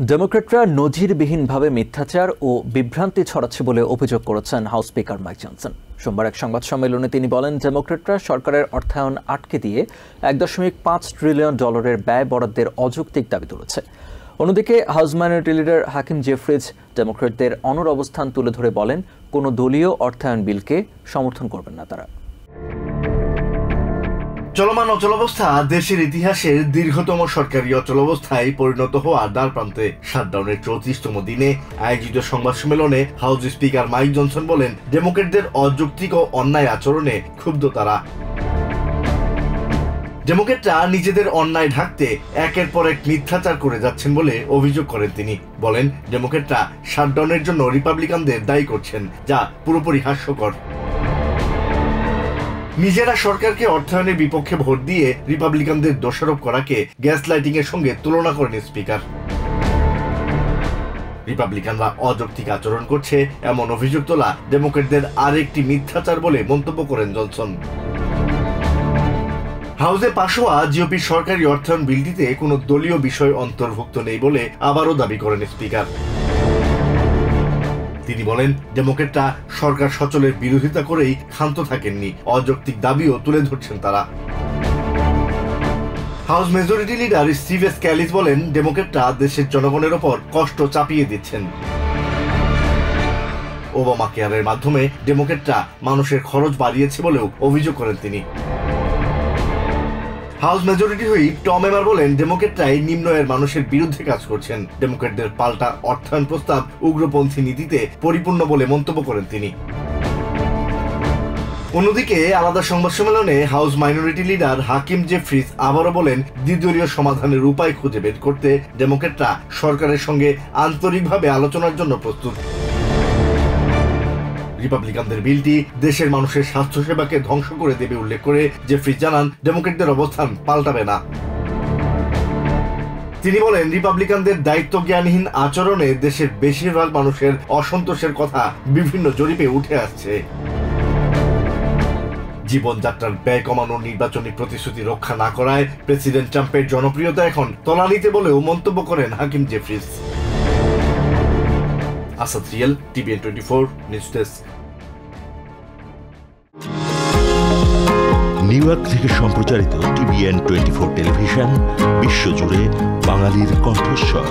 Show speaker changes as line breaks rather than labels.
ডেমোক্র্যাটরা নজিরবিহীনভাবে মিথ্যাচার ও বিভ্রান্তি ছড়াচ্ছে বলে অভিযোগ করেছেন হাউস স্পিকার মাইক জনসন। সোমবার এক সংবাদ সম্মেলনে তিনি বলেন, ডেমোক্র্যাটরা সরকারের অর্থায়ন আটকে দিয়ে $1.5 ট্রিলিয়ন ব্যয় বরাদ্দের অযৌক্তিক দাবি তুলেছে। অন্যদিকে house minority leader Hakeem Jeffries ডেমোক্র্যাটদের অনড় অবস্থান তুলে ধরে বলেন, কোনো দলীয় অর্থায়ন বিলকে সমর্থন করবেন না তারা।
চলমান অচলাবস্থা দেশের ইতিহাসের দীর্ঘতম সরকারি অচলাবস্থায় পরিণত হওয়ার দ্বারপ্রান্তে। শাটডাউনের 34তম দিনে আয়োজিত সংবাদ সম্মেলনে হাউস স্পিকার মাইক জনসন বলেন, ডেমোক্র্যাটদের অযৌক্তিক ও অন্যায় আচরণে ক্ষুব্ধ তারা। ডেমোক্র্যাটরা নিজেদের অন্যায় ঢাকতে একের পর এক মিথ্যাচার করে যাচ্ছেন বলে অভিযোগ করেন তিনি। বলেন, ডেমোক্র্যাটরা শাটডাউনের জন্য রিপাবলিকানদের দায়ী করছেন, যা পুরোপুরি হাস্যকর। নিজেরা সরকারকে অর্থায়নের বিপক্ষে ভোট দিয়ে রিপাবলিকানদের দোষারোপ করাকে গ্যাস লাইটিং এর সঙ্গে তুলনা করেন স্পিকার। রিপাবলিকানরা অযৌক্তিক আচরণ করছে এমন অভিযোগ তোলা ডেমোক্র্যাটদের আরেকটি মিথ্যাচার বলে মন্তব্য করেন জনসন। হাউসে পাশ হওয়া জিওপির সরকারি অর্থায়ন বিলটিতে কোনো দলীয় বিষয় অন্তর্ভুক্ত নেই বলে আবারও দাবি করেন স্পিকার। তিনি বলেন, ডেমোক্র্যাটরা সরকার সচলের বিরোধিতা করেই ক্ষান্ত থাকেননি, অযৌক্তিক দাবিও তুলে ধরছেন তারা। হাউস মেজরিটি লিডার স্টিভ স্ক্যালিস বলেন, ডেমোক্র্যাটরা দেশের জনগণের ওপর কষ্ট চাপিয়ে দিচ্ছেন। ওবামা কেয়ারের মাধ্যমে ডেমোক্র্যাটরা মানুষের খরচ বাড়িয়েছে বলেও অভিযোগ করেন তিনি। হাউস মেজরিটি হুইপ টম এমার বলেন, ডেমোক্র্যাটরাই নিম্ন আয়ের মানুষের বিরুদ্ধে কাজ করছেন। ডেমোক্র্যাটদের পাল্টা অর্থায়ন প্রস্তাব উগ্রপন্থী নীতিতে পরিপূর্ণ বলে মন্তব্য করেন তিনি। অন্যদিকে আলাদা সংবাদ সম্মেলনে house minority leader Hakeem Jefferies আবারও বলেন, দ্বিদলীয় সমাধানের উপায় খুঁজে বের করতে ডেমোক্র্যাটরা সরকারের সঙ্গে আন্তরিকভাবে আলোচনার জন্য প্রস্তুত। রিপাবলিকানদের বিলটি দেশের মানুষের স্বাস্থ্যসেবাকে ধ্বংস করে দেবে উল্লেখ করে জেফ্রিজ জানান, ডেমোক্র্যাটদের অবস্থান পাল্টাবে না। তিনি বলেন, রিপাবলিকানদের দায়িত্বজ্ঞানহীন আচরণে দেশের বেশিরভাগ মানুষের অসন্তোষের কথা বিভিন্ন জরিপে উঠে আসছে। জীবনযাত্রার ব্যয় কমানোর নির্বাচনী প্রতিশ্রুতি রক্ষা না করায় প্রেসিডেন্ট ট্রাম্পের জনপ্রিয়তা এখন তলানিতে বলেও মন্তব্য করেন Hakeem Jeffries. Asad Riyel, TVN 24 news desk.
New York থেকে সম্প্রচারিত টিভিএন 24 টেলিভিশন বিশ্বজুড়ে বাঙালির কণ্ঠস্বর।